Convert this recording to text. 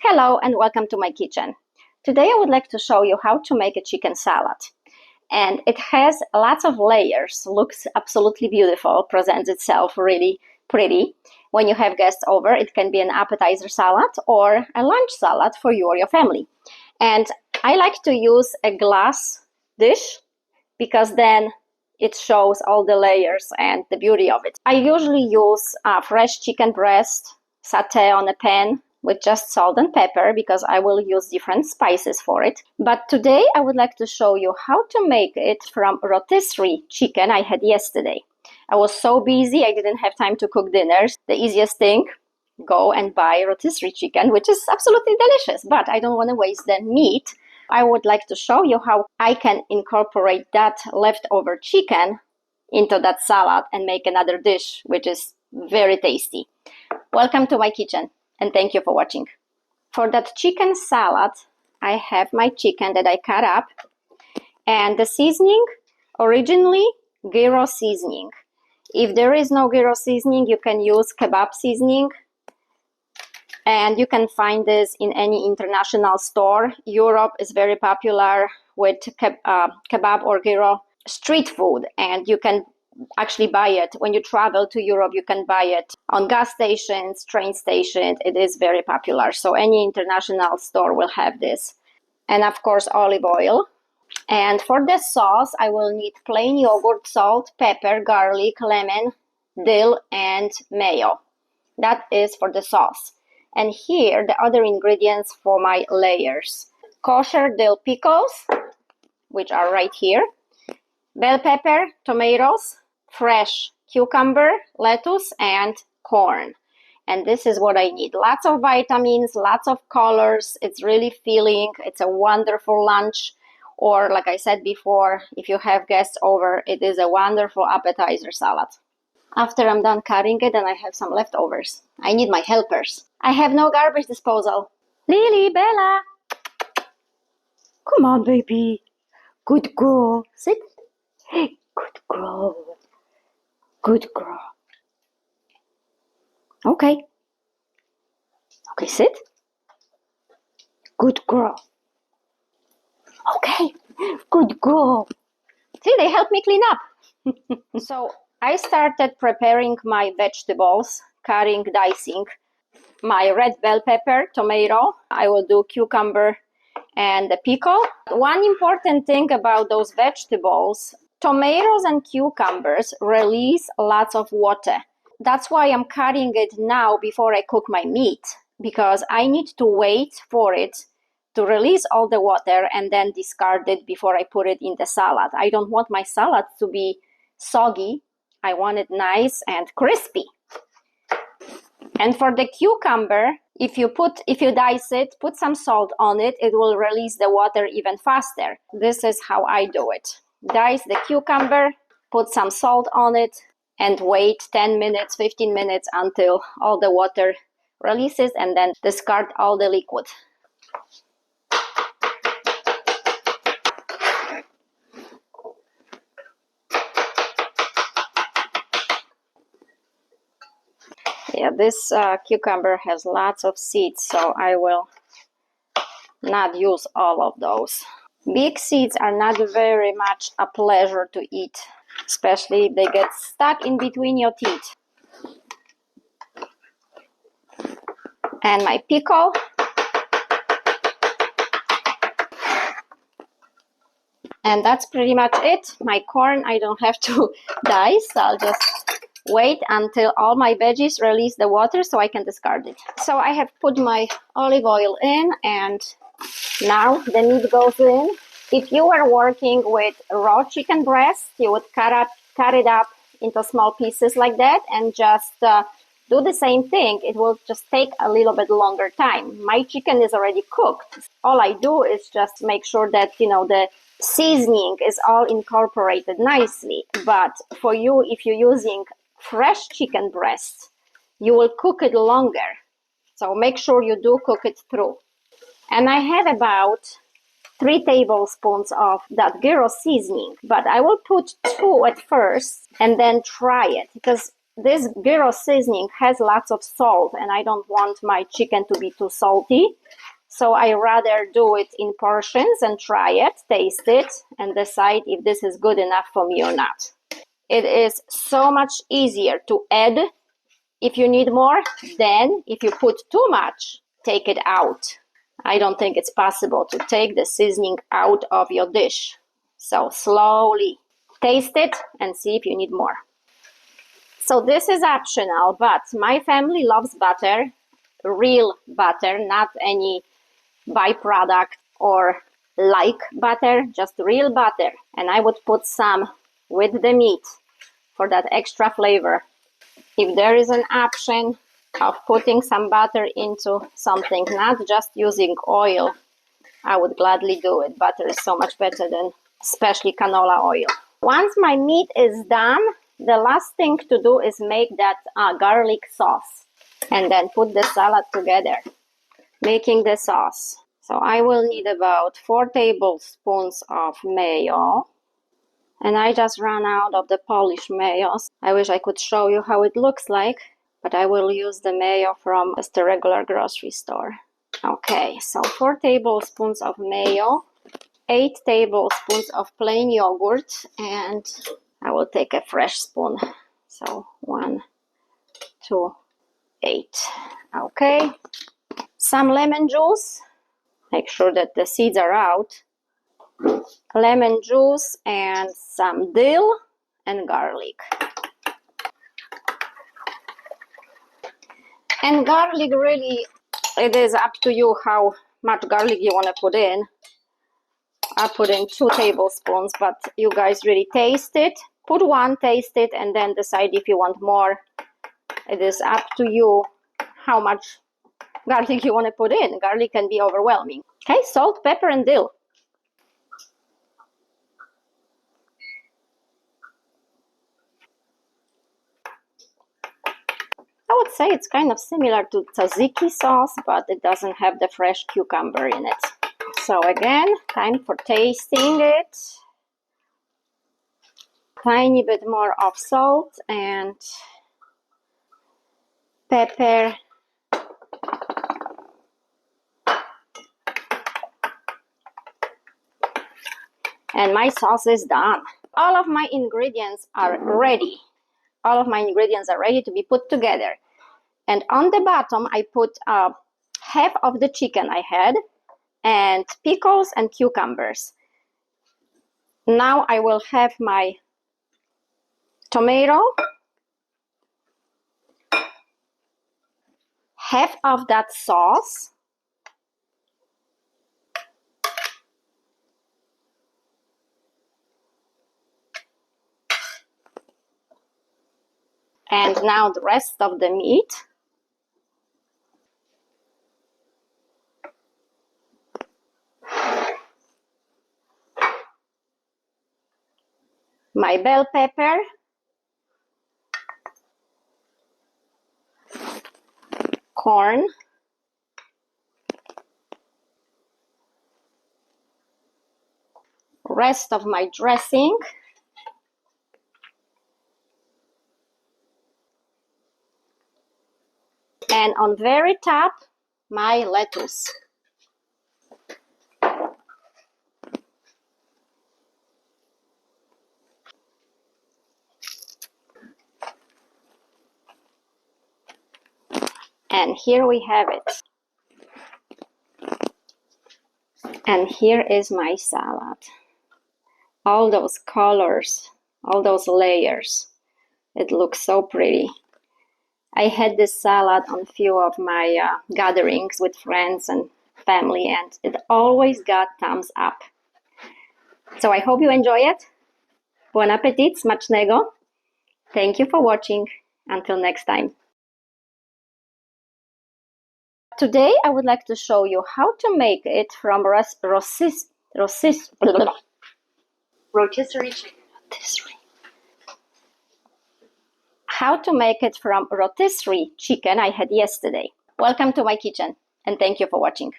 Hello and welcome to my kitchen. Today I would like to show you how to make a chicken salad. And it has lots of layers, looks absolutely beautiful, presents itself really pretty. When you have guests over, it can be an appetizer salad or a lunch salad for you or your family. And I like to use a glass dish because then it shows all the layers and the beauty of it. I usually use fresh chicken breast, sauté on a pan with just salt and pepper because I will use different spices for it. But today I would like to show you how to make it from rotisserie chicken I had yesterday. I was so busy I didn't have time to cook dinners. The easiest thing, go and buy rotisserie chicken, which is absolutely delicious, but I don't want to waste the meat. I would like to show you how I can incorporate that leftover chicken into that salad and make another dish, which is very tasty. Welcome to my kitchen and thank you for watching. For that chicken salad, I have my chicken that I cut up, and the seasoning, originally gyro seasoning. If there is no gyro seasoning, you can use kebab seasoning. And you can find this in any international store. Europe is very popular with kebab or gyro street food, and you can actually buy it. When you travel to Europe, you can buy it on gas stations, train stations. It is very popular. So any international store will have this. And of course, olive oil. And for the sauce, I will need plain yogurt, salt, pepper, garlic, lemon, dill, and mayo. That is for the sauce. And here, the other ingredients for my layers. Kosher dill pickles, which are right here. Bell pepper, tomatoes, fresh cucumber, lettuce, and corn. And this is what I need. Lots of vitamins, lots of colors. It's really filling. It's a wonderful lunch. Or like I said before, if you have guests over, it is a wonderful appetizer salad. After I'm done cutting it, and I have some leftovers. I need my helpers. I have no garbage disposal. Lily, Bella. Come on, baby. Good girl. Sit. Hey, good girl. Good girl. Okay. Okay, sit. Good girl. Okay. Good girl. See, they help me clean up. So I started preparing my vegetables, cutting, dicing. My red bell pepper, tomato. I will do cucumber and the pickle. One important thing about those vegetables, tomatoes and cucumbers release lots of water. That's why I'm cutting it now before I cook my meat, because I need to wait for it to release all the water and then discard it before I put it in the salad. I don't want my salad to be soggy. I want it nice and crispy. And for the cucumber, if you dice it, put some salt on it, it will release the water even faster. This is how I do it. Dice the cucumber, put some salt on it, and wait 10 minutes, 15 minutes until all the water releases, and then discard all the liquid. Yeah, this cucumber has lots of seeds, so I will not use all of those. Big seeds are not very much a pleasure to eat, especially if they get stuck in between your teeth. And my pickle. And that's pretty much it. My corn, I don't have to dice. I'll just wait until all my veggies release the water so I can discard it. So I have put my olive oil in, and now the meat goes in. If you were working with raw chicken breast, you would cut it up into small pieces like that and just do the same thing. It will just take a little bit longer time. My chicken is already cooked. All I do is just make sure that, the seasoning is all incorporated nicely. But for you, if you're using fresh chicken breast, you will cook it longer. So make sure you do cook it through. And I have about 3 tablespoons of that gyro seasoning, but I will put 2 at first and then try it, because this gyro seasoning has lots of salt and I don't want my chicken to be too salty. So I rather do it in portions and try it, taste it, and decide if this is good enough for me or not. It is so much easier to add if you need more than if you put too much, take it out. I don't think it's possible to take the seasoning out of your dish. So slowly taste it and see if you need more. So this is optional, but my family loves butter, real butter, not any byproduct or like butter, just real butter. And I would put some with the meat for that extra flavor. If there is an option of putting some butter into something, not just using oil, I would gladly do it. Butter is so much better than especially canola oil. Once my meat is done, the last thing to do is make that garlic sauce and then put the salad together, making the sauce. So I will need about 4 tablespoons of mayo. And I just ran out of the Polish mayo. I wish I could show you how it looks like, but I will use the mayo from just a regular grocery store. Okay, so 4 tablespoons of mayo, 8 tablespoons of plain yogurt, and I will take a fresh spoon. So 1, 2, 8. Okay, some lemon juice. Make sure that the seeds are out. Lemon juice and some dill and garlic. And garlic, really, it is up to you how much garlic you want to put in. I put in 2 tablespoons, but you guys really taste it. Put 1, taste it, and then decide if you want more. It is up to you how much garlic you want to put in. Garlic can be overwhelming. Okay, salt, pepper, and dill. I would say it's kind of similar to tzatziki sauce, but it doesn't have the fresh cucumber in it. So again, time for tasting it. Tiny bit more of salt and pepper. And my sauce is done. All of my ingredients are ready. All of my ingredients are ready to be put together. And on the bottom, I put half of the chicken I had and pickles and cucumbers. Now I will have my tomato, half of that sauce, and now the rest of the meat. My bell pepper, corn, rest of my dressing, and on very top, my lettuce. And here we have it. And here is my salad. All those colors, all those layers. It looks so pretty. I had this salad on a few of my gatherings with friends and family, and it always got thumbs up. So I hope you enjoy it. Bon appetit, smacznego. Thank you for watching. Until next time. Today I would like to show you how to make it from rotisserie chicken. How to make it from rotisserie chicken I had yesterday. Welcome to my kitchen and thank you for watching.